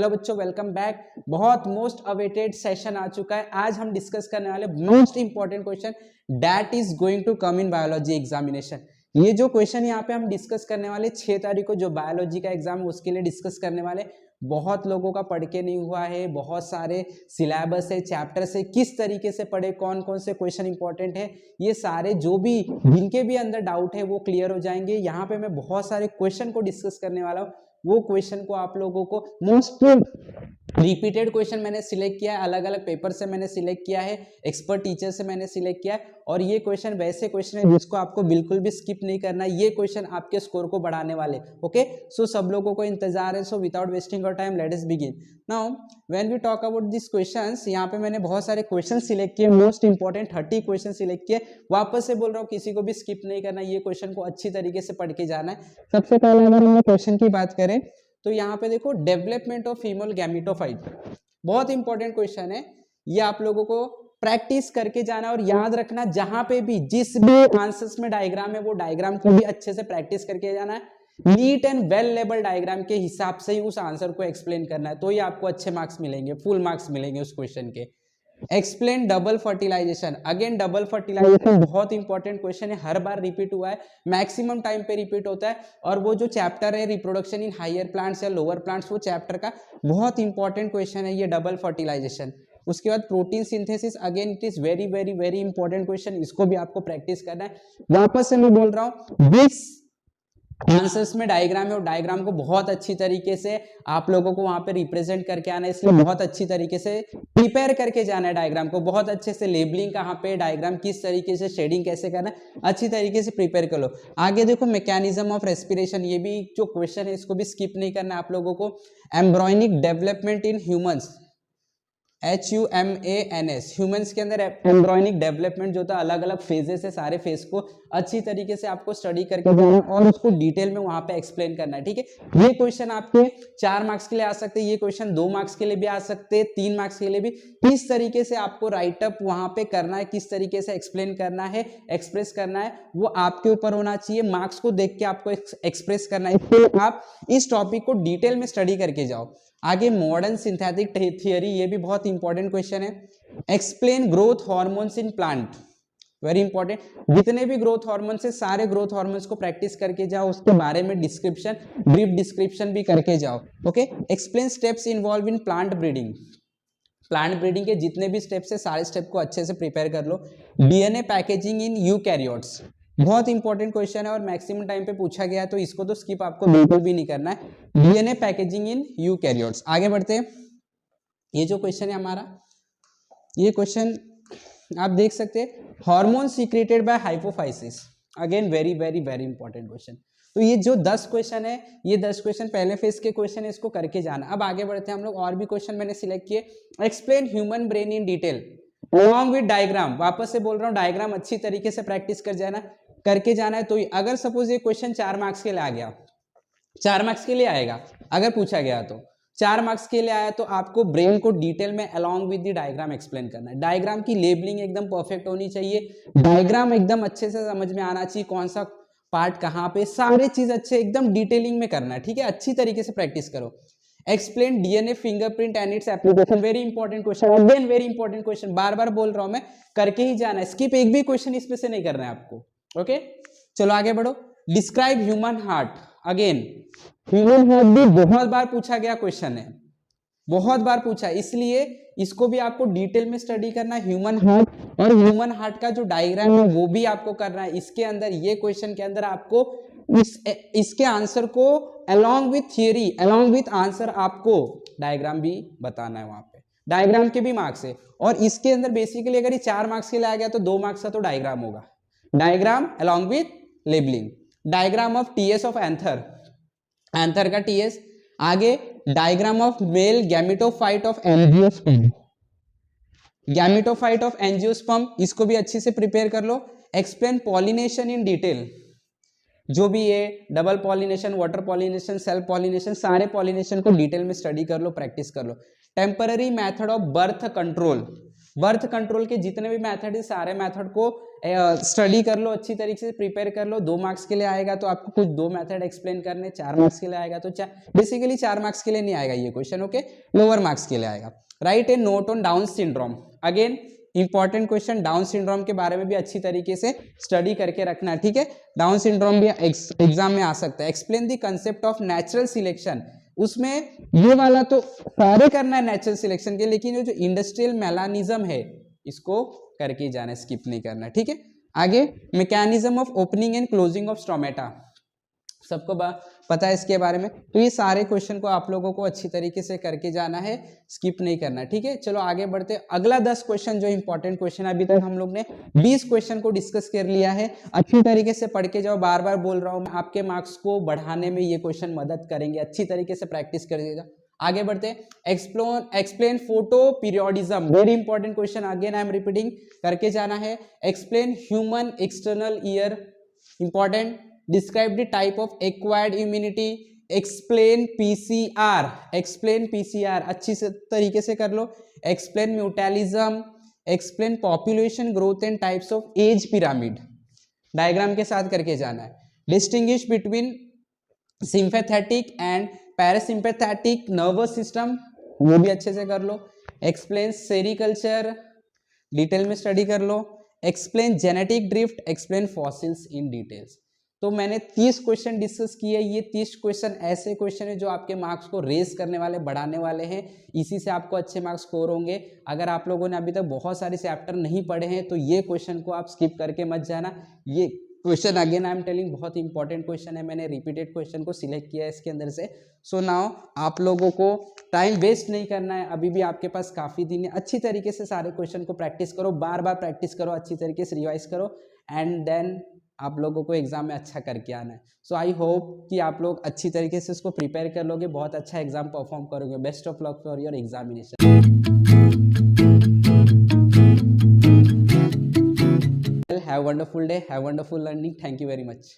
बच्चों, welcome back. बहुत most awaited session आ चुका है। आज हम डिस्कस करने वाले most important question that is going to come in biology examination. ये जो क्वेश्चन यहाँ पे हम डिस्कस करने वाले 6 तारीख को जो बायोलॉजी का एग्जाम है उसके लिए डिस्कस करने वाले। बहुत लोगों का पढ़ के नहीं हुआ है, बहुत सारे सिलेबस है, चैप्टर से किस तरीके से पढ़े, कौन कौन से क्वेश्चन इंपॉर्टेंट है, ये सारे जो भी जिनके भी अंदर डाउट है वो क्लियर हो जाएंगे। यहाँ पे मैं बहुत सारे क्वेश्चन को डिस्कस करने वाला हूँ। वो क्वेश्चन को आप लोगों को मोस्ट रिपीटेड क्वेश्चन मैंने सिलेक्ट किया है, अलग अलग पेपर से मैंने सिलेक्ट किया है, एक्सपर्ट टीचर से मैंने सिलेक्ट किया है। और ये क्वेश्चन वैसे क्वेश्चन है जिसको आपको बिल्कुल भी स्किप नहीं करना है। ये क्वेश्चन आपके स्कोर को बढ़ाने वाले। ओके, सो सब लोगों को इंतजार है। So without wasting your time let us begin now. When we talk about this questions, यहाँ पे मैंने बहुत सारे क्वेश्चन सिलेक्ट किए, मोस्ट इंपॉर्टेंट 30 क्वेश्चन सिलेक्ट किए। वापस से बोल रहा हूँ, किसी को भी स्किप नहीं करना, ये क्वेश्चन को अच्छी तरीके से पढ़ के जाना है। सबसे पहले अगर हम क्वेश्चन की बात करें तो यहाँ पे देखो, डेवलपमेंट ऑफ फीमेल गैमेटोफाइट, बहुत इंपॉर्टेंट क्वेश्चन है। ये आप लोगों को प्रैक्टिस करके जाना और याद रखना, जहां पे भी जिस भी आंसर्स में डायग्राम है वो डायग्राम को भी अच्छे से प्रैक्टिस करके जाना है। Neat and well label diagram के हिसाब से ही उस आंसर को एक्सप्लेन करना है, तो ही आपको अच्छे मार्क्स मिलेंगे, फुल मार्क्स मिलेंगे उस क्वेश्चन के। Explain double fertilization. Again double fertilization बहुत इंपॉर्टेंट क्वेश्चन है, हर बार रिपीट हुआ है, मैक्सिमम टाइम पे रिपीट होता है। और वो जो चैप्टर है रिप्रोडक्शन इन हायर प्लांट्स या लोअर प्लांट्स, वो चैप्टर का बहुत इंपॉर्टेंट क्वेश्चन है ये डबल फर्टिलाइजेशन। उसके बाद protein synthesis, again it is very very very important question, इसको भी आपको प्रैक्टिस करना है। वापस से मैं बोल रहा हूँ, दिस आंसर्स में डायग्राम है और डायग्राम को बहुत अच्छी तरीके से आप लोगों को वहां पे रिप्रेजेंट करके आना है, इसलिए बहुत अच्छी तरीके से प्रिपेयर करके जाना है। डायग्राम को बहुत अच्छे से, लेबलिंग कहाँ पे, डायग्राम किस तरीके से, शेडिंग कैसे करना है, अच्छी तरीके से प्रिपेयर कर लो। आगे देखो, मैकेनिज्म ऑफ रेस्पिरेशन, ये भी जो क्वेश्चन है इसको भी स्किप नहीं करना आप लोगों को। Embryonic development in humans, HUMANS, humans के अंदर एम्ब्रॉयनिक डेवलपमेंट जो था, अलग अलग फेजेस है, सारे फेज को अच्छी तरीके से आपको स्टडी करके जाना है और उसको डिटेल में वहां पे एक्सप्लेन करना है। ठीक है, ये क्वेश्चन आपके 4 मार्क्स के लिए आ सकते हैं, ये क्वेश्चन 2 मार्क्स के लिए भी आ सकते हैं, 3 मार्क्स के लिए भी। किस तरीके से आपको राइटअप वहां पे करना है, किस तरीके से एक्सप्लेन करना है, एक्सप्रेस करना है, वो आपके ऊपर होना चाहिए। मार्क्स को देख के आपको एक्सप्रेस करना है, इसलिए आप इस टॉपिक को डिटेल में स्टडी करके जाओ। आगे मॉडर्न सिंथेटिक थियरी, ये भी बहुत इंपॉर्टेंट क्वेश्चन है। Explain growth hormones in plant, very important. जितने भी ग्रोथ हार्मोन्स है, सारे ग्रोथ हार्मोन्स को प्रैक्टिस करके जाओ, उसके बारे में डिस्क्रिप्शन, ब्रीफ डिस्क्रिप्शन भी करके जाओ। Okay, explain steps involve in plant breeding, plant breeding के जितने भी स्टेप्स है सारे स्टेप को अच्छे से प्रिपेयर कर लो। डीएनए पैकेजिंग इन यूकैरियोट्स, बहुत इंपॉर्टेंट क्वेश्चन है और मैक्सिमम टाइम पे पूछा गया है, तो इसको तो स्किप आपको बिल्कुल भी नहीं करना है। DNA packaging in eukaryotes. आगे बढ़ते हैं, ये जो क्वेश्चन है हमारा, ये क्वेश्चन आप देख सकते हैं, hormone secreted by hypophysis, again very very very important question. तो ये जो 10 क्वेश्चन है, ये 10 क्वेश्चन पहले फेज के क्वेश्चन है, इसको करके जाना। अब आगे बढ़ते हैं हम लोग, और भी क्वेश्चन मैंने सिलेक्ट किए। Explain human brain in detail along with diagram, वापस से बोल रहा हूँ, डायग्राम अच्छी तरीके से प्रैक्टिस कर जाना, करके जाना है। तो अगर सपोज ये क्वेश्चन 4 मार्क्स के लिए आ गया, 4 मार्क्स के लिए आएगा, अगर पूछा गया तो 4 मार्क्स के लिए आया, तो आपको ब्रेन को डिटेल में along with the diagram explain करना है। डायग्राम की लेबलिंग एकदम परफेक्ट होनी चाहिए, डायग्राम एकदम अच्छे से समझ में आना चाहिए, कौन सा पार्ट कहाँ पे, सारे चीज अच्छे एकदम डिटेलिंग में करना है। ठीक है, अच्छी तरीके से प्रैक्टिस करो। Explain DNA fingerprint and its application, very important question, again very important question, बार बार बोल रहा हूं मैं, करके ही जाना है, स्किप एक भी क्वेश्चन इसमें से नहीं करना है आपको। ओके, चलो आगे बढ़ो। Describe human heart, again human heart भी बहुत बार पूछा गया क्वेश्चन है, बहुत बार पूछा, इसलिए इसको भी आपको डिटेल में स्टडी करना है। ह्यूमन हार्ट, और ह्यूमन हार्ट का जो डायग्राम है वो भी आपको करना है। इसके अंदर, ये क्वेश्चन के अंदर आपको इसके आंसर को along with theory, along with answer आपको डायग्राम भी बताना है, वहां पे डायग्राम के भी मार्क्स है। और इसके अंदर बेसिकली अगर ये 4 मार्क्स के लिए आ गया तो 2 मार्क्स का तो डायग्राम होगा, diagram along with labelling. Diagram of TS of anther, anther का टीएस। आगे diagram of male gametophyte of angiosperm, gametophyte of angiosperm, इसको भी अच्छे से प्रिपेयर कर लो। एक्सप्लेन पॉलिनेशन इन डिटेल, जो भी है double pollination, water pollination, self pollination, सारे पॉलिनेशन को डिटेल में स्टडी कर लो, प्रैक्टिस कर लो। Temporary method of birth control, birth control के जितने भी मेथड है सारे मेथड को स्टडी कर लो, अच्छी तरीके से प्रिपेयर कर लो। 2 मार्क्स के लिए आएगा तो आपको कुछ 2 मेथड एक्सप्लेन करने, 4 मार्क्स के लिए आएगा तो बेसिकली 4 मार्क्स के लिए नहीं आएगा ये क्वेश्चन, ओके, लोअर मार्क्स के लिए आएगा। Right A note on down syndrome, again important question, down syndrome के बारे में भी अच्छी तरीके से स्टडी करके रखना, ठीक है। डाउन सिंड्रोम भी एग्जाम में आ सकता है। Explain the concept of natural selection, उसमें ये वाला तो सारे करना है नेचुरल सिलेक्शन के, लेकिन ये जो इंडस्ट्रियल मेलानिज्म है इसको करके जाना, स्किप नहीं करना, ठीक है। आगे mechanism of opening and closing of stomata, सबको पता है इसके बारे में। तो ये सारे क्वेश्चन को आप लोगों को अच्छी तरीके से करके जाना है, स्किप नहीं करना, ठीक है। चलो आगे बढ़ते, अगला 10 क्वेश्चन जो इंपॉर्टेंट क्वेश्चन है, अभी तक हम लोग ने 20 क्वेश्चन को डिस्कस कर लिया है। अच्छी तरीके से पढ़ के जाओ, बार बार बोल रहा हूँ, आपके मार्क्स को बढ़ाने में ये क्वेश्चन मदद करेंगे, अच्छी तरीके से प्रैक्टिस करिएगा। आगे बढ़ते, explain photoperiodism, very important question, again I am repeating, करके जाना है। Explain human external ear, important. Describe the type of acquired immunity, explain PCR, explain PCR अच्छी से तरीके से कर लो। Explain mutualism, explain population growth and types of age pyramid, diagram के साथ करके जाना है। Distinguish between sympathetic and parasympathetic nervous system, वो भी अच्छे से कर लो। एक्सप्लेन सेरिकल्चर, डिटेल में स्टडी कर लो। Explain genetic drift, explain fossils in details. तो मैंने 30 क्वेश्चन डिस्कस किए, ये 30 क्वेश्चन ऐसे क्वेश्चन है जो आपके मार्क्स को रेस करने वाले, बढ़ाने वाले हैं, इसी से आपको अच्छे मार्क्स स्कोर होंगे। अगर आप लोगों ने अभी तक बहुत सारे चैप्टर नहीं पढ़े हैं तो ये क्वेश्चन को आप स्किप करके मत जाना। ये question again I am telling बहुत इंपॉर्टेंट क्वेश्चन है, मैंने रिपीटेड क्वेश्चन को सिलेक्ट किया है इसके अंदर से। सो नाउ आप लोगों को टाइम वेस्ट नहीं करना है, अभी भी आपके पास काफ़ी दिन है, अच्छी तरीके से सारे क्वेश्चन को प्रैक्टिस करो, बार बार प्रैक्टिस करो, अच्छी तरीके से रिवाइज करो, एंड देन आप लोगों को एग्जाम में अच्छा करके आना है। सो आई होप कि आप लोग अच्छी तरीके से इसको प्रिपेयर कर लोगे, बहुत अच्छा एग्जाम परफॉर्म करोगे। Best of luck for your examination. Have wonderful day, have wonderful learning, thank you very much.